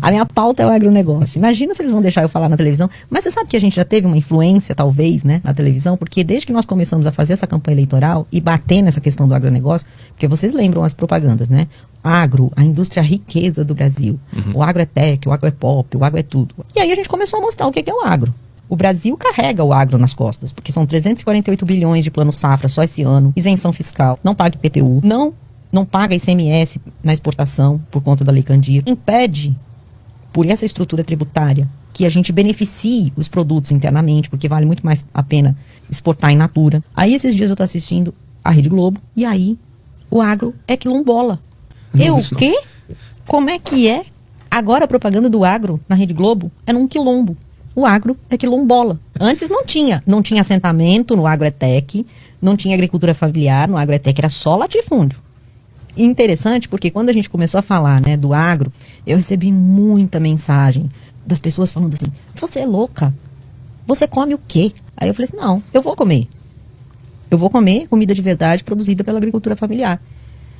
A minha pauta é o agronegócio. Imagina se eles vão deixar eu falar na televisão. Mas você sabe que a gente já teve uma influência, talvez, né, na televisão, porque desde que nós começamos a fazer essa campanha eleitoral e bater nessa questão do agronegócio, porque vocês lembram as propagandas, né? Agro, a indústria riqueza do Brasil. O agro é tech, o agro é pop, o agro é tudo. E aí a gente começou a mostrar o que é o agro. O Brasil carrega o agro nas costas, porque são 348 bilhões de plano safra só esse ano, isenção fiscal, não paga IPTU, não paga ICMS na exportação por conta da Lei Candir, impede, por essa estrutura tributária, que a gente beneficie os produtos internamente, porque vale muito mais a pena exportar in natura. Aí esses dias eu tô assistindo a Rede Globo, e aí o agro é quilombola. O quê? Como é que é? Agora a propaganda do agro na Rede Globo é num quilombo. O agro é quilombola. Antes não tinha assentamento no agrotec, não tinha agricultura familiar no agrotec, era só latifúndio. E interessante porque quando a gente começou a falar, né, do agro, eu recebi muita mensagem das pessoas falando assim, você é louca? Você come o quê? Aí eu falei assim, não, eu vou comer. Eu vou comer comida de verdade produzida pela agricultura familiar.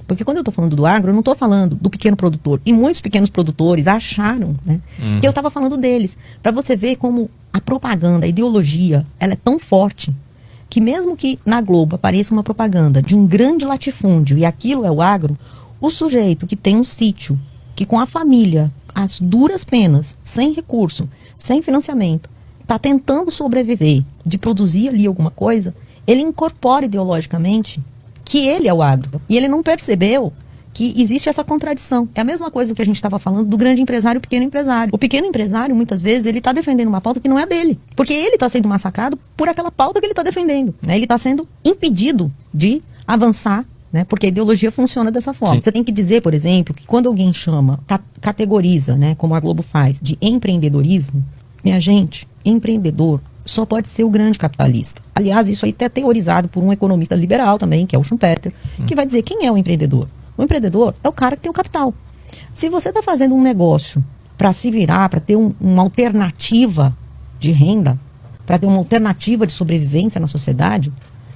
Porque quando eu estou falando do agro, eu não estou falando do pequeno produtor. E muitos pequenos produtores acharam, né, que eu estava falando deles. Para você ver como a propaganda, a ideologia, ela é tão forte que mesmo que na Globo apareça uma propaganda de um grande latifúndio e aquilo é o agro, o sujeito que tem um sítio, que com a família, às duras penas, sem recurso, sem financiamento, está tentando sobreviver, de produzir ali alguma coisa, ele incorpora ideologicamente que ele é o agro. E ele não percebeu que existe essa contradição. É a mesma coisa que a gente estava falando do grande empresário e o pequeno empresário. O pequeno empresário, muitas vezes, ele está defendendo uma pauta que não é dele. Porque ele está sendo massacrado por aquela pauta que ele está defendendo. Né? Ele está sendo impedido de avançar, né? Porque a ideologia funciona dessa forma. Sim. Você tem que dizer, por exemplo, que quando alguém chama, categoriza, né, como a Globo faz, de empreendedorismo, minha gente, empreendedor só pode ser o grande capitalista. Aliás, isso aí até é teorizado por um economista liberal também, que é o Schumpeter, que vai dizer quem é o empreendedor. O empreendedor é o cara que tem o capital. Se você está fazendo um negócio para se virar, para ter uma alternativa de renda, para ter uma alternativa de sobrevivência na sociedade,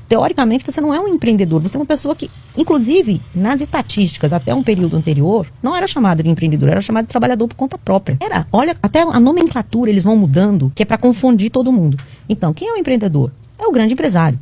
teoricamente você não é um empreendedor, você é uma pessoa que, inclusive, nas estatísticas, até um período anterior, não era chamado de empreendedor, era chamado de trabalhador por conta própria. Olha, até a nomenclatura eles vão mudando, que é para confundir todo mundo. Então, quem é o empreendedor? É o grande empresário.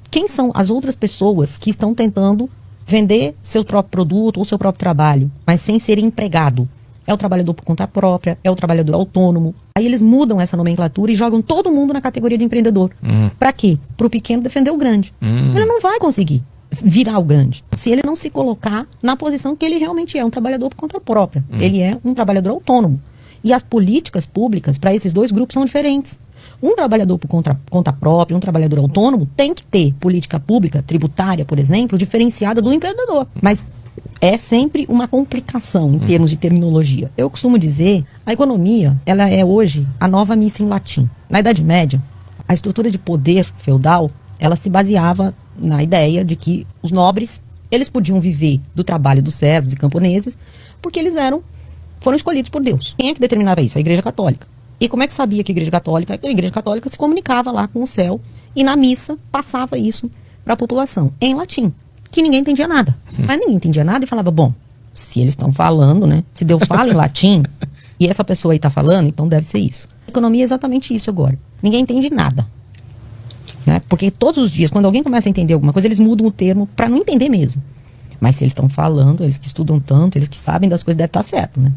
Quem são as outras pessoas que estão tentando vender seu próprio produto ou seu próprio trabalho, mas sem ser empregado? É o trabalhador por conta própria, é o trabalhador autônomo. Aí eles mudam essa nomenclatura e jogam todo mundo na categoria de empreendedor. Pra quê? Pro pequeno defender o grande. Ele não vai conseguir virar o grande se ele não se colocar na posição que ele realmente é, um trabalhador por conta própria. Ele é um trabalhador autônomo. E as políticas públicas para esses dois grupos são diferentes. Um trabalhador por conta própria, um trabalhador autônomo, tem que ter política pública, tributária, por exemplo, diferenciada do empreendedor. Mas é sempre uma complicação em termos de terminologia. Eu costumo dizer, a economia, ela é hoje a nova missa em latim. Na Idade Média, a estrutura de poder feudal, ela se baseava na ideia de que os nobres, eles podiam viver do trabalho dos servos e camponeses, porque eles foram escolhidos por Deus. Quem é que determinava isso? A Igreja Católica. E como é que sabia que a Igreja Católica? A Igreja Católica se comunicava lá com o céu e na missa passava isso para a população, em latim. Que ninguém entendia nada. Mas ninguém entendia nada e falava, bom, se eles estão falando, né? Se Deus fala em latim e essa pessoa aí está falando, então deve ser isso. A economia é exatamente isso agora. Ninguém entende nada. Né? Porque todos os dias, quando alguém começa a entender alguma coisa, eles mudam o termo para não entender mesmo. Mas se eles estão falando, eles que estudam tanto, eles que sabem das coisas, deve estar certo, né?